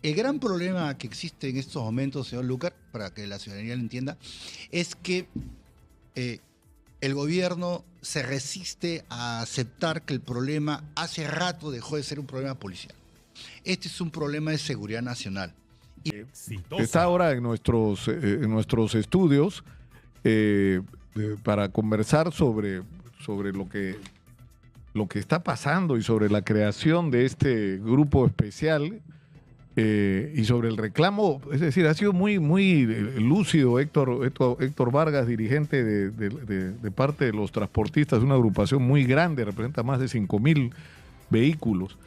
El gran problema que existe en estos momentos, señor Lucar, para que la ciudadanía lo entienda, es que eh, el gobierno se resiste a aceptar que el problema hace rato dejó de ser un problema policial. Este es un problema de seguridad nacional. Está ahora en nuestros estudios para conversar sobre lo que está pasando y sobre la creación de este grupo especial y sobre el reclamo. Es decir, ha sido muy lúcido Héctor Vargas, dirigente de parte de los transportistas, una agrupación muy grande, representa más de 5.000 vehículos.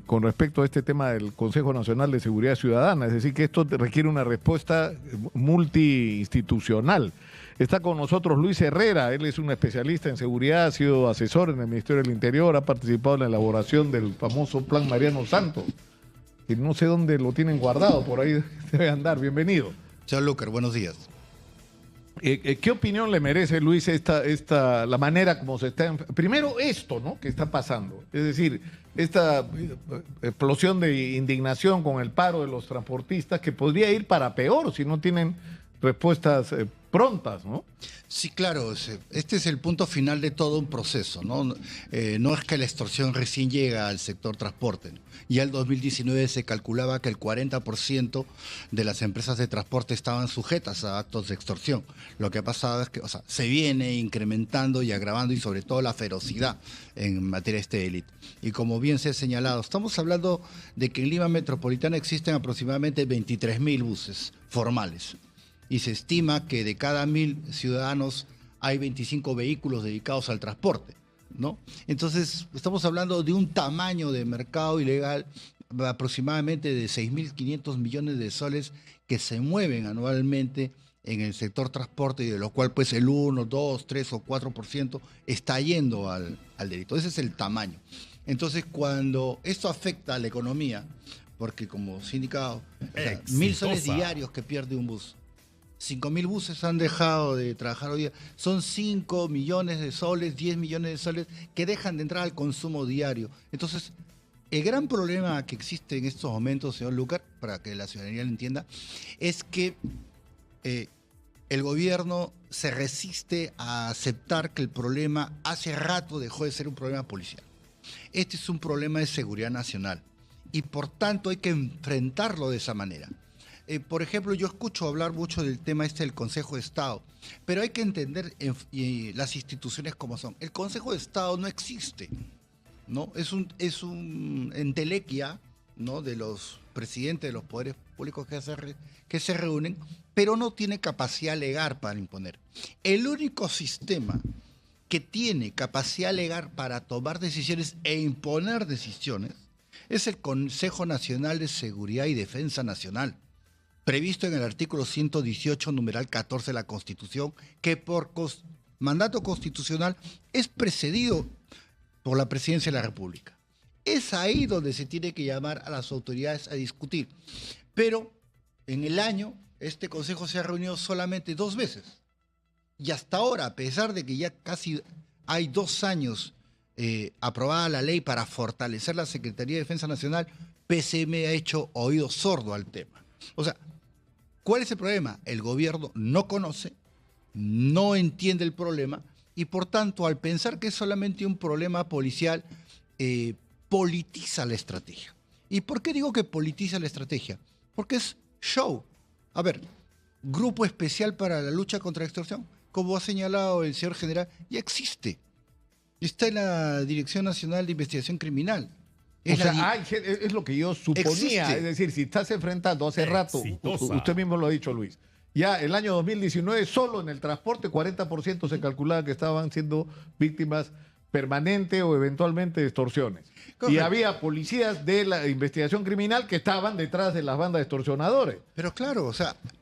Con respecto a este tema del Consejo Nacional de Seguridad Ciudadana, es decir, que esto requiere una respuesta multiinstitucional. Está con nosotros Luis Herrera, él es un especialista en seguridad, ha sido asesor en el Ministerio del Interior, ha participado en la elaboración del famoso Plan Mariano Santos, que no sé dónde lo tienen guardado, por ahí debe andar. Bienvenido. Señor Lucar, buenos días. ¿Qué opinión le merece, Luis, la manera como se está... Primero esto, ¿no?, que está pasando. Es decir, esta explosión de indignación con el paro de los transportistas, que podría ir para peor si no tienen respuestas prontas, ¿no? Sí, claro, este es el punto final de todo un proceso, ¿no? No es que la extorsión recién llega al sector transporte, ¿no? Ya en el 2019 se calculaba que el 40% de las empresas de transporte estaban sujetas a actos de extorsión. Lo que ha pasado es que, se viene incrementando y agravando, y sobre todo la ferocidad en materia de este delito. Y como bien se ha señalado, estamos hablando de que en Lima Metropolitana existen aproximadamente 23.000 buses formales. Y se estima que de cada 1.000 ciudadanos hay 25 vehículos dedicados al transporte, ¿no? Entonces, estamos hablando de un tamaño de mercado ilegal aproximadamente de 6.500 millones de soles que se mueven anualmente en el sector transporte, y de lo cual pues el 1, 2, 3 o 4% está yendo al delito. Ese es el tamaño. Entonces, cuando esto afecta a la economía, porque como se ha indicado, 1.000 soles diarios que pierde un bus, 5.000 buses han dejado de trabajar hoy día. Son 5 millones de soles, 10 millones de soles que dejan de entrar al consumo diario. Entonces, el gran problema que existe en estos momentos, señor Lucar, para que la ciudadanía lo entienda, es que el gobierno se resiste a aceptar que el problema hace rato dejó de ser un problema policial. Este es un problema de seguridad nacional y por tanto hay que enfrentarlo de esa manera. Por ejemplo, yo escucho hablar mucho del tema del Consejo de Estado, pero hay que entender las instituciones como son. El Consejo de Estado no existe, ¿no? Es un entelequia, ¿no?, de los presidentes de los poderes públicos que se reúnen, pero no tiene capacidad legal para imponer. El único sistema que tiene capacidad legal para tomar decisiones e imponer decisiones es el Consejo Nacional de Seguridad y Defensa Nacional, previsto en el artículo 118, numeral 14 de la Constitución, que por mandato constitucional es precedido por la Presidencia de la República. Es ahí donde se tiene que llamar a las autoridades a discutir. Pero en el año, este Consejo se ha reunido solamente 2 veces. Y hasta ahora, a pesar de que ya casi hay 2 años aprobada la ley para fortalecer la Secretaría de Defensa Nacional, PCM ha hecho oído sordo al tema. O sea, ¿cuál es el problema? El gobierno no conoce, no entiende el problema y por tanto, al pensar que es solamente un problema policial, politiza la estrategia. ¿Y por qué digo que politiza la estrategia? Porque es show. A ver, Grupo Especial para la Lucha contra la Extorsión, como ha señalado el señor general, ya existe. Está en la Dirección Nacional de Investigación Criminal. Es lo que yo suponía. Existe. Es decir, si estás enfrentando hace rato, usted mismo lo ha dicho, Luis, ya el año 2019, solo en el transporte, 40% se calculaba que estaban siendo víctimas permanente o eventualmente de extorsiones. Correcto. Y había policías de la investigación criminal que estaban detrás de las bandas de extorsionadores. Pero claro,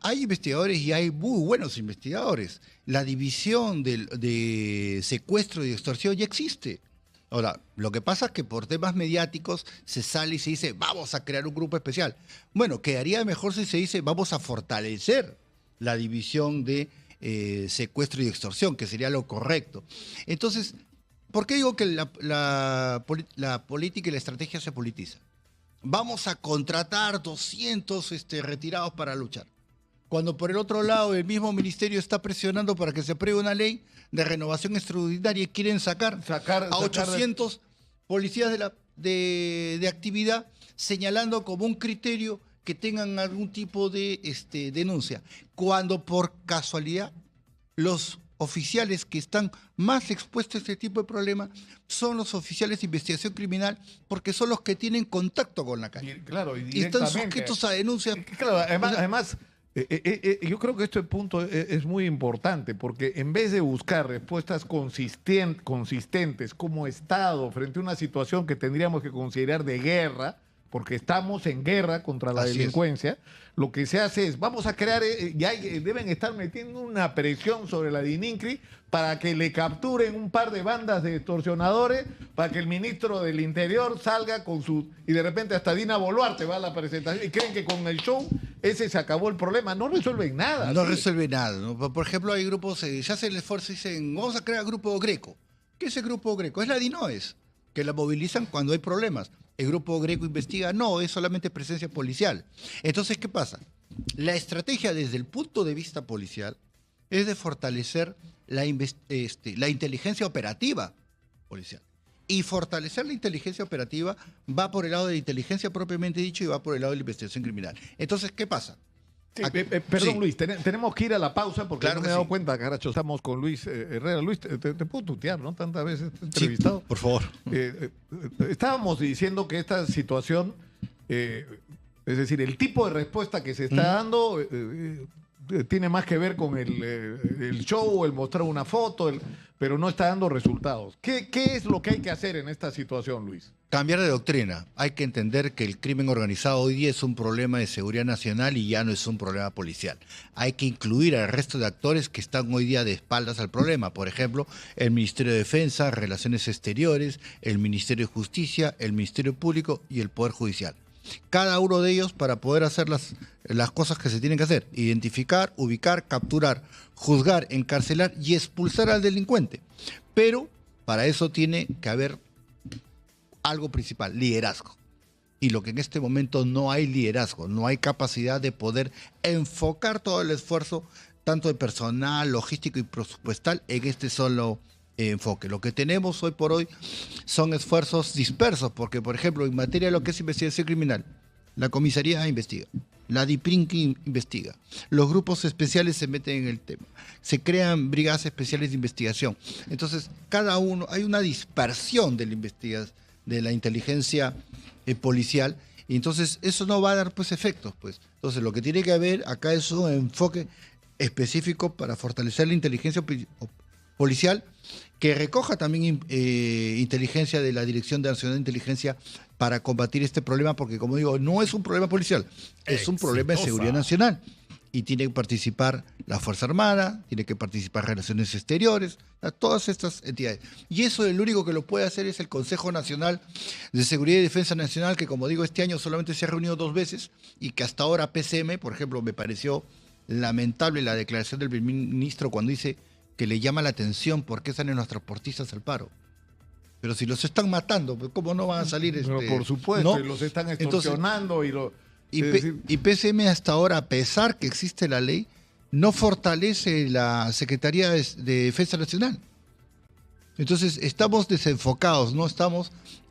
hay investigadores y hay muy buenos investigadores. La división de secuestro y extorsión ya existe. Ahora, lo que pasa es que por temas mediáticos se sale y se dice, vamos a crear un grupo especial. Bueno, quedaría mejor si se dice, vamos a fortalecer la división de secuestro y extorsión, que sería lo correcto. Entonces, ¿por qué digo que la política y la estrategia se politiza? vamos a contratar 200 retirados para luchar. Cuando por el otro lado el mismo ministerio está presionando para que se apruebe una ley de renovación extraordinaria y quieren sacar a 800 policías de actividad, señalando como un criterio que tengan algún tipo de denuncia. Cuando por casualidad los oficiales que están más expuestos a este tipo de problemas son los oficiales de investigación criminal, porque son los que tienen contacto con la calle. Y están sujetos a denuncias. Claro, además yo creo que este punto es muy importante, porque en vez de buscar respuestas consistentes como Estado frente a una situación que tendríamos que considerar de guerra, porque estamos en guerra contra la delincuencia, lo que se hace es, vamos a crear, deben estar metiendo una presión sobre la DININCRI para que le capturen un par de bandas de extorsionadores, para que el ministro del Interior salga con su... Y de repente hasta Dina Boluarte va a la presentación y creen que con el show ese se acabó el problema. No resuelven nada. No resuelve nada, ¿no? Por ejemplo, hay grupos, se hace el esfuerzo y dicen, vamos a crear grupo Greco. ¿Qué es el grupo Greco? Es la DINOES, que la movilizan cuando hay problemas. El grupo Greco investiga, no, es solamente presencia policial. Entonces, ¿qué pasa? La estrategia desde el punto de vista policial es de fortalecer la inteligencia operativa policial. Y fortalecer la inteligencia operativa va por el lado de la inteligencia propiamente dicho y va por el lado de la investigación criminal. Entonces, ¿qué pasa? Sí, perdón, sí. Luis, tenemos que ir a la pausa porque no me he dado cuenta, caracho, estamos con Luis Herrera. Luis, te puedo tutear, ¿no? Tantas veces entrevistado. Sí, por favor. Estábamos diciendo que esta situación, es decir, el tipo de respuesta que se está dando tiene más que ver con el show, el mostrar una foto, pero no está dando resultados. ¿Qué es lo que hay que hacer en esta situación, Luis? Cambiar de doctrina. Hay que entender que el crimen organizado hoy día es un problema de seguridad nacional y ya no es un problema policial. Hay que incluir al resto de actores que están hoy día de espaldas al problema. Por ejemplo, el Ministerio de Defensa, Relaciones Exteriores, el Ministerio de Justicia, el Ministerio Público y el Poder Judicial. Cada uno de ellos para poder hacer las cosas que se tienen que hacer. Identificar, ubicar, capturar, juzgar, encarcelar y expulsar al delincuente. Pero para eso tiene que haber algo principal, liderazgo. Y lo que en este momento no hay liderazgo, no hay capacidad de poder enfocar todo el esfuerzo, tanto de personal, logístico y presupuestal, en este solo enfoque. Lo que tenemos hoy por hoy son esfuerzos dispersos, porque, por ejemplo, en materia de lo que es investigación criminal, la comisaría investiga, la DIPRINC investiga, los grupos especiales se meten en el tema, se crean brigadas especiales de investigación. Entonces, cada uno, hay una dispersión de la investigación, de la inteligencia policial, y entonces eso no va a dar pues efectos, pues. Entonces lo que tiene que haber acá es un enfoque específico para fortalecer la inteligencia policial, que recoja también inteligencia de la Dirección Nacional de Inteligencia para combatir este problema, porque como digo, no es un problema policial, es un problema de seguridad nacional. Y tiene que participar la Fuerza Armada, tiene que participar Relaciones Exteriores, todas estas entidades. Y eso el único que lo puede hacer es el Consejo Nacional de Seguridad y Defensa Nacional, que como digo, este año solamente se ha reunido 2 veces y que hasta ahora PCM, por ejemplo, me pareció lamentable la declaración del ministro cuando dice que le llama la atención por qué salen los transportistas al paro. Pero si los están matando, ¿cómo no van a salir? Pero por supuesto, ¿no? Los están extorsionando. Entonces, y PCM hasta ahora, a pesar que existe la ley, no fortalece la Secretaría de Defensa Nacional. Entonces, estamos desenfocados,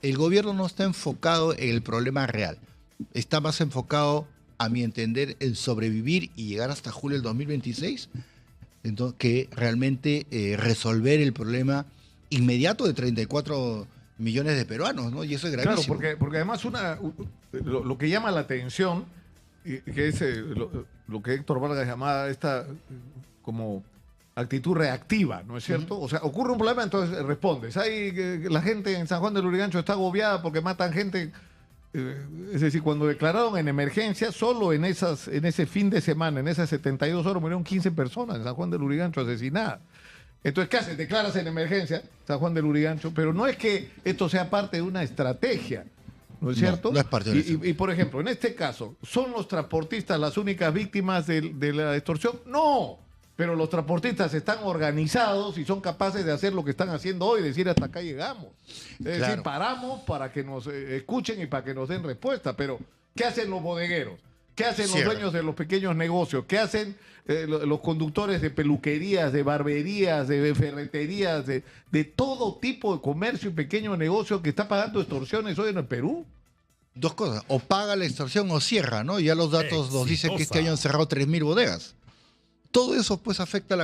el gobierno no está enfocado en el problema real. Está más enfocado, a mi entender, en sobrevivir y llegar hasta julio del 2026, entonces, que realmente resolver el problema inmediato de 34 millones de peruanos, ¿no? Y eso es gravísimo. Claro, porque además lo que llama la atención, que es lo que Héctor Vargas llamaba esta como actitud reactiva, ¿no es cierto? O sea, ocurre un problema, entonces respondes. La gente en San Juan del Lurigancho está agobiada porque matan gente. Es decir, cuando declararon en emergencia, solo en ese fin de semana, en esas 72 horas, murieron 15 personas en San Juan del Lurigancho asesinadas. Entonces, ¿qué haces? Declaras en emergencia San Juan del Lurigancho, pero no es que esto sea parte de una estrategia, ¿no es cierto? No es parte de eso. Y, por ejemplo, en este caso, ¿son los transportistas las únicas víctimas de la extorsión? No. pero los transportistas están organizados y son capaces de hacer lo que están haciendo hoy, decir hasta acá llegamos. Es decir, paramos para que nos escuchen y para que nos den respuesta, pero ¿qué hacen los bodegueros? ¿Qué hacen los dueños de los pequeños negocios? ¿Qué hacen los conductores de peluquerías, de barberías, de ferreterías, de todo tipo de comercio y pequeño negocio que está pagando extorsiones hoy en el Perú? Dos cosas, o paga la extorsión o cierra, ¿no? Ya los datos nos dicen que este año han cerrado 3.000 bodegas. Todo eso pues afecta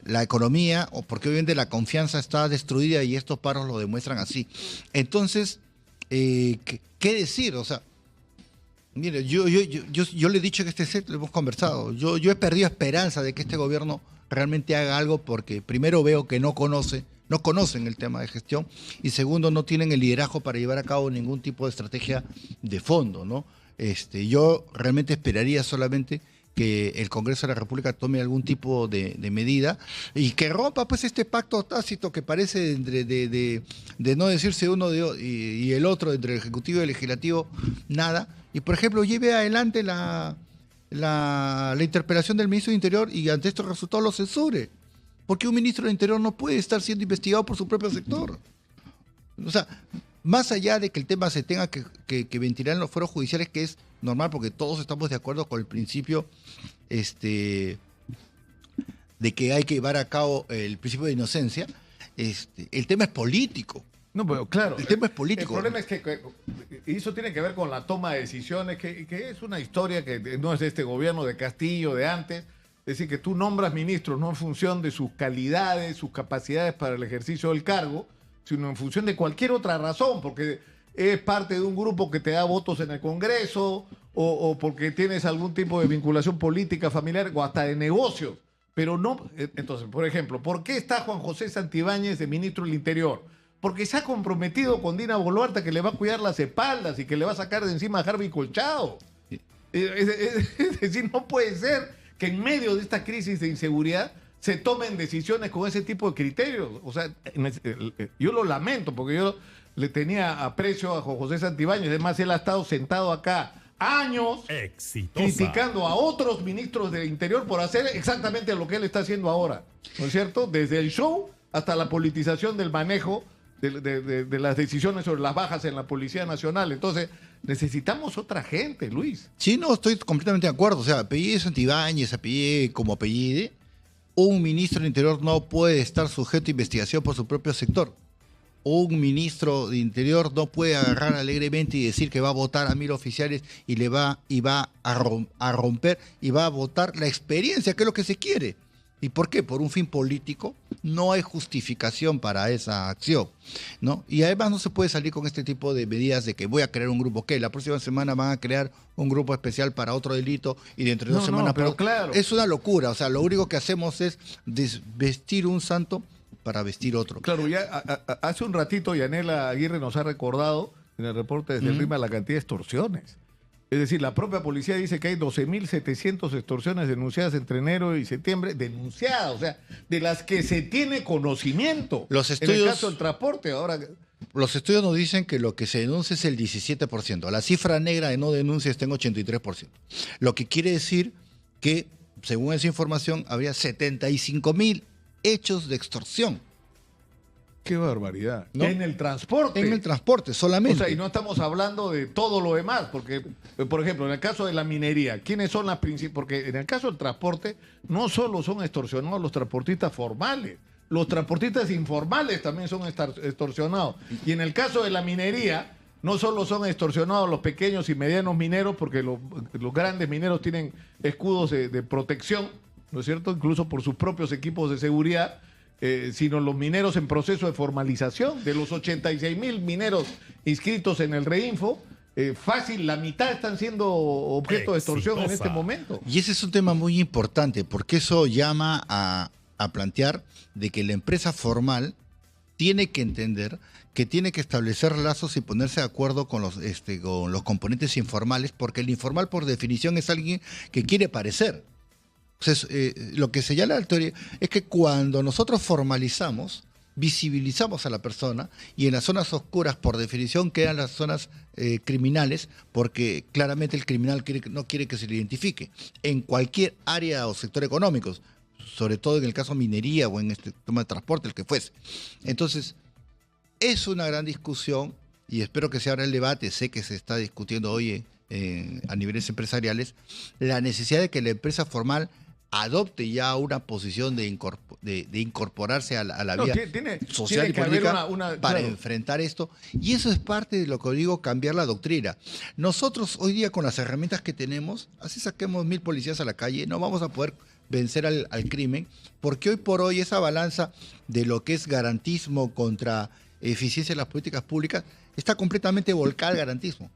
la economía, o porque obviamente la confianza está destruida y estos paros lo demuestran así. Entonces, ¿qué decir? O sea, mire, yo le he dicho que este set lo hemos conversado. Yo he perdido esperanza de que este gobierno realmente haga algo porque primero veo que no conocen el tema de gestión y segundo no tienen el liderazgo para llevar a cabo ningún tipo de estrategia de fondo, ¿no? Yo realmente esperaría solamente que el Congreso de la República tome algún tipo de medida y que rompa pues este pacto tácito que parece de no decirse uno y el otro, entre el Ejecutivo y el Legislativo, nada. Y por ejemplo, lleve adelante la interpelación del ministro de Interior y ante estos resultados lo censure. Porque un ministro de Interior no puede estar siendo investigado por su propio sector. O sea, más allá de que el tema se tenga que ventilar en los foros judiciales, que es normal porque todos estamos de acuerdo con el principio de que hay que llevar a cabo el principio de inocencia, el tema es político. No, pero claro. El tema es político. El problema es que eso tiene que ver con la toma de decisiones, que es una historia que no es de este gobierno, de Castillo, de antes. Es decir, que tú nombras ministros no en función de sus calidades, sus capacidades para el ejercicio del cargo, sino en función de cualquier otra razón, porque es parte de un grupo que te da votos en el Congreso o porque tienes algún tipo de vinculación política, familiar o hasta de negocios. Pero no, entonces, por ejemplo, ¿por qué está Juan José Santibáñez de ministro del Interior? Porque se ha comprometido con Dina Boluarte que le va a cuidar las espaldas y que le va a sacar de encima a Harvey Colchado. Es decir, no puede ser que en medio de esta crisis de inseguridad se tomen decisiones con ese tipo de criterios. O sea, yo lo lamento porque yo le tenía aprecio a Juan José Santibáñez. Además, él ha estado sentado acá años criticando a otros ministros del Interior por hacer exactamente lo que él está haciendo ahora. ¿No es cierto? Desde el show hasta la politización del manejo de las decisiones sobre las bajas en la Policía Nacional. Entonces, necesitamos otra gente, Luis. Sí, no, estoy completamente de acuerdo. O sea, apellide Santibáñez, apellide como apellide, un ministro del Interior no puede estar sujeto a investigación por su propio sector. Un ministro de Interior no puede agarrar alegremente y decir que va a votar a 1.000 oficiales y va a romper y va a votar la experiencia, que es lo que se quiere. ¿Y por qué? Por un fin político. No hay justificación para esa acción, ¿no? Y además no se puede salir con este tipo de medidas de que voy a crear un grupo. ¿Qué? La próxima semana van a crear un grupo especial para otro delito y dentro de 2 semanas... pero claro. Es una locura. O sea, lo único que hacemos es desvestir un santo para vestir otro. Claro, ya hace un ratito Yanela Aguirre nos ha recordado en el reporte desde el RIMA la cantidad de extorsiones. Es decir, la propia policía dice que hay 12.700 extorsiones denunciadas entre enero y septiembre, denunciadas, o sea, de las que se tiene conocimiento. Los estudios, en el caso del transporte, ahora... Los estudios nos dicen que lo que se denuncia es el 17%. La cifra negra de no denuncia está en 83%. Lo que quiere decir que, según esa información, habría 75.000 hechos de extorsión. ¡Qué barbaridad! ¿No? En el transporte. En el transporte, solamente. O sea, y no estamos hablando de todo lo demás, porque, por ejemplo, en el caso de la minería, ¿quiénes son las principales? Porque en el caso del transporte, no solo son extorsionados los transportistas formales, los transportistas informales también son extorsionados. Y en el caso de la minería, no solo son extorsionados los pequeños y medianos mineros, porque los grandes mineros tienen escudos de protección, ¿no es cierto? Incluso por sus propios equipos de seguridad. Sino los mineros en proceso de formalización. De los 86.000 mineros inscritos en el Reinfo, fácil, la mitad están siendo objeto de extorsión en este momento. Y ese es un tema muy importante, porque eso llama a plantear de que la empresa formal tiene que entender que tiene que establecer lazos y ponerse de acuerdo con los componentes informales, porque el informal, por definición, es alguien que quiere parecer. Entonces, lo que señala la teoría es que cuando nosotros formalizamos, visibilizamos a la persona y en las zonas oscuras, por definición, quedan las zonas criminales, porque claramente el criminal no quiere que se le identifique. En cualquier área o sector económico, sobre todo en el caso minería o en este tema de transporte, el que fuese. Entonces, es una gran discusión y espero que se abra el debate. Sé que se está discutiendo hoy a niveles empresariales la necesidad de que la empresa formal adopte ya una posición de incorporarse a la vida social y política para enfrentar esto. Y eso es parte de lo que digo, cambiar la doctrina. Nosotros hoy día, con las herramientas que tenemos, así saquemos 1000 policías a la calle, no vamos a poder vencer al crimen, porque hoy por hoy esa balanza de lo que es garantismo contra eficiencia de las políticas públicas está completamente volcada al garantismo.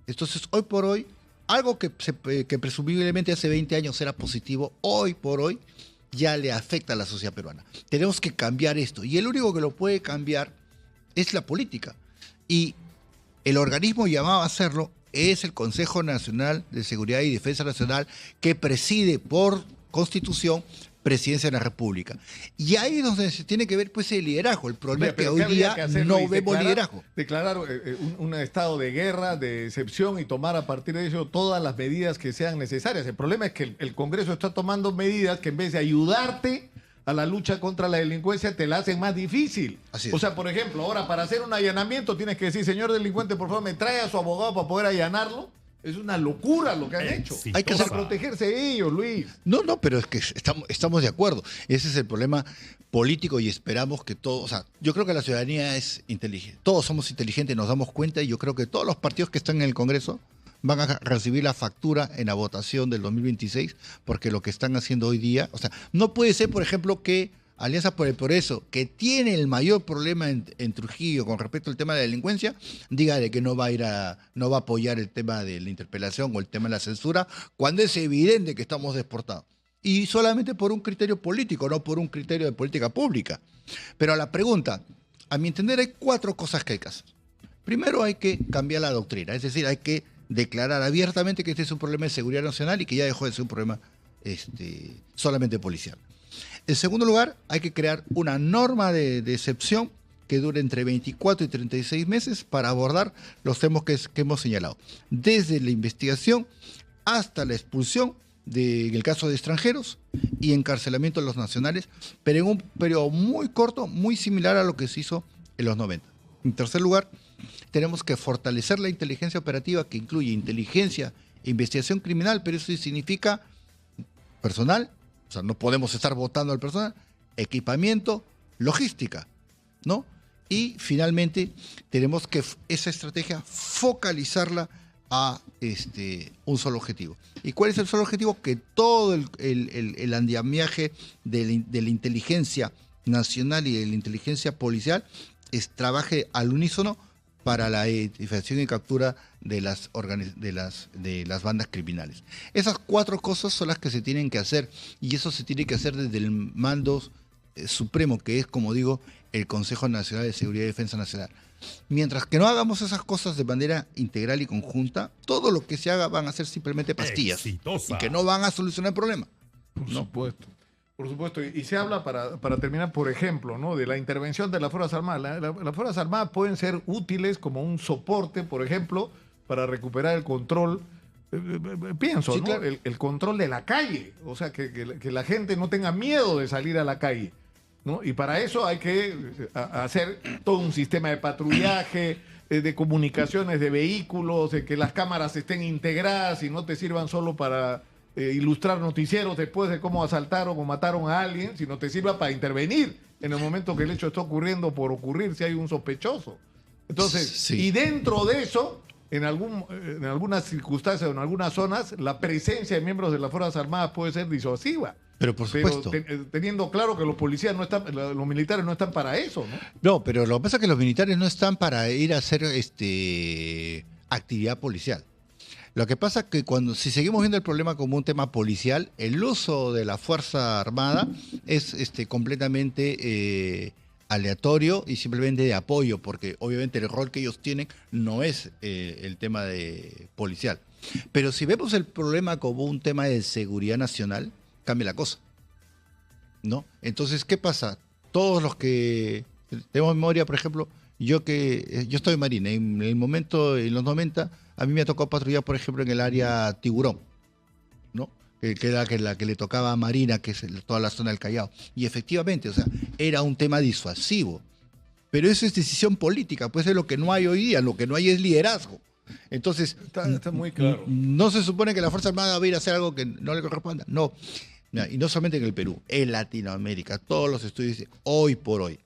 Entonces, hoy por hoy, algo que presumiblemente hace 20 años era positivo, hoy por hoy ya le afecta a la sociedad peruana. Tenemos que cambiar esto. Y el único que lo puede cambiar es la política. Y el organismo llamado a hacerlo es el Consejo Nacional de Seguridad y Defensa Nacional, que preside por Constitución Presidencia de la República. Y ahí es donde se tiene que ver pues el liderazgo. El problema es que hoy día no vemos liderazgo. Declarar un estado de guerra, de excepción, y tomar a partir de eso todas las medidas que sean necesarias. El problema es que el Congreso está tomando medidas que, en vez de ayudarte a la lucha contra la delincuencia, te la hacen más difícil. O sea, por ejemplo, ahora para hacer un allanamiento tienes que decir: señor delincuente, por favor, me trae a su abogado para poder allanarlo. Es una locura lo que han hecho. Hay que protegerse de ellos, Luis. No, pero es que estamos de acuerdo. Ese es el problema político y esperamos que todos... O sea, yo creo que la ciudadanía es inteligente. Todos somos inteligentes, nos damos cuenta, y yo creo que todos los partidos que están en el Congreso van a recibir la factura en la votación del 2026, porque lo que están haciendo hoy día... O sea, no puede ser, por ejemplo, que Alianza por el Progreso, que tiene el mayor problema en Trujillo con respecto al tema de la delincuencia, diga de que no va a apoyar el tema de la interpelación o el tema de la censura, cuando es evidente que estamos deportados. Y solamente por un criterio político, no por un criterio de política pública. Pero a la pregunta, a mi entender, hay 4 cosas que hay que hacer. Primero, hay que cambiar la doctrina, es decir, hay que declarar abiertamente que este es un problema de seguridad nacional y que ya dejó de ser un problema solamente policial. En segundo lugar, hay que crear una norma de excepción que dure entre 24 y 36 meses para abordar los temas que hemos señalado, desde la investigación hasta la expulsión en el caso de extranjeros y encarcelamiento de los nacionales, pero en un periodo muy corto, muy similar a lo que se hizo en los 90. En tercer lugar, tenemos que fortalecer la inteligencia operativa, que incluye inteligencia e investigación criminal, pero eso significa personal. O sea, no podemos estar votando al personal, equipamiento, logística, ¿no? Y finalmente tenemos que esa estrategia focalizarla a un solo objetivo. ¿Y cuál es el solo objetivo? Que todo el andamiaje de la inteligencia nacional y de la inteligencia policial trabaje al unísono para la identificación y captura de las bandas criminales. Esas 4 cosas son las que se tienen que hacer, y eso se tiene que hacer desde el mando supremo, que es, como digo, el Consejo Nacional de Seguridad y Defensa Nacional. Mientras que no hagamos esas cosas de manera integral y conjunta, todo lo que se haga van a ser simplemente pastillas. Exitosa. Y que no van a solucionar el problema. Por supuesto. Por supuesto, y se habla, para terminar, por ejemplo, ¿no?, de la intervención de las Fuerzas Armadas. Las Fuerzas Armadas pueden ser útiles como un soporte, por ejemplo, para recuperar el control, pienso, sí, ¿no?, claro, el control de la calle. O sea, que la gente no tenga miedo de salir a la calle, ¿no? Y para eso hay que hacer todo un sistema de patrullaje, de comunicaciones de vehículos, de que las cámaras estén integradas y no te sirvan solo para ilustrar noticieros después de cómo asaltaron o mataron a alguien, sino te sirva para intervenir en el momento que el hecho está ocurriendo, por ocurrir, si hay un sospechoso. Entonces, sí. Y dentro de eso, en algunas circunstancias o en algunas zonas, la presencia de miembros de las Fuerzas Armadas puede ser disuasiva. Pero por supuesto. Teniendo claro que los policías no están, los militares no están para eso, ¿no? No, pero lo que pasa es que los militares no están para ir a hacer actividad policial. Lo que pasa es que si seguimos viendo el problema como un tema policial, el uso de la Fuerza Armada es completamente aleatorio y simplemente de apoyo, porque obviamente el rol que ellos tienen no es el tema de policial. Pero si vemos el problema como un tema de seguridad nacional, cambia la cosa, ¿no? Entonces, ¿qué pasa? Todos los que Tenemos memoria, por ejemplo, yo estoy en Marina, en el momento, en los 90, a mí me tocó patrullar, por ejemplo, en el área Tiburón, ¿no? Que era la que le tocaba a Marina, que es toda la zona del Callao. Y efectivamente, o sea, era un tema disuasivo. Pero eso es decisión política, pues es lo que no hay hoy día, lo que no hay es liderazgo. Entonces, está muy claro. No se supone que la Fuerza Armada va a ir a hacer algo que no le corresponda. No. Y no solamente en el Perú, en Latinoamérica, todos los estudios dicen, hoy por hoy,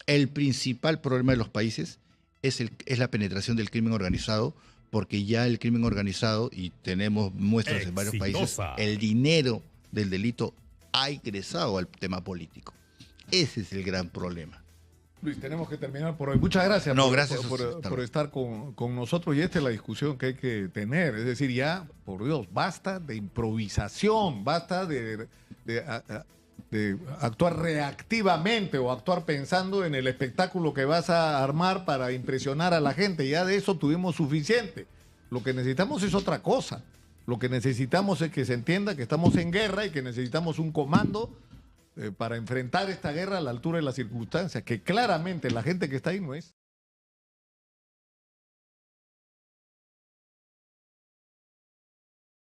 el principal problema de los países es la penetración del crimen organizado, porque ya el crimen organizado, y tenemos muestras en varios países, el dinero del delito ha ingresado al tema político. Ese es el gran problema. Luis, tenemos que terminar por hoy. Muchas gracias, gracias por estar con nosotros. Y esta es la discusión que hay que tener. Es decir, ya, por Dios, basta de improvisación, basta de actuar reactivamente o actuar pensando en el espectáculo que vas a armar para impresionar a la gente. Ya de eso tuvimos suficiente. Lo que necesitamos es otra cosa. Lo que necesitamos es que se entienda que estamos en guerra y que necesitamos un comando para enfrentar esta guerra a la altura de las circunstancias, que claramente la gente que está ahí no es.